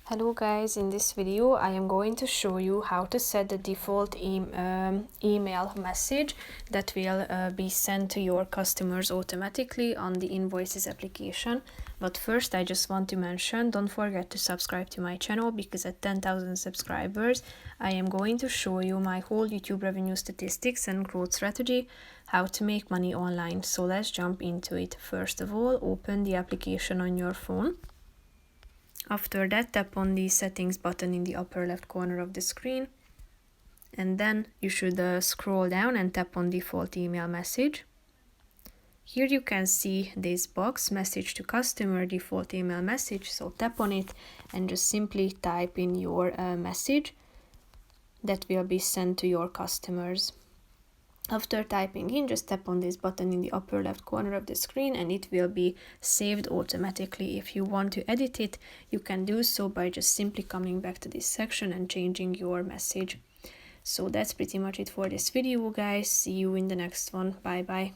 Hello guys, in this video I am going to show you how to set the default email message that will be sent to your customers automatically on the Invoices application. But first I just want to mention, don't forget to subscribe to my channel, because at 10,000 subscribers I am going to show you my whole YouTube revenue statistics and growth strategy, how to make money online. So let's jump into it. First of all, open the application on your phone. After that, tap on the settings button in the upper left corner of the screen, and then you should scroll down and tap on default email message. Here you can see this box, message to customer, default email message. So tap on it and just simply type in your message that will be sent to your customers. After typing in, just tap on this button in the upper left corner of the screen and it will be saved automatically. If you want to edit it, you can do so by just simply coming back to this section and changing your message. So that's pretty much it for this video, guys. See you in the next one. Bye bye.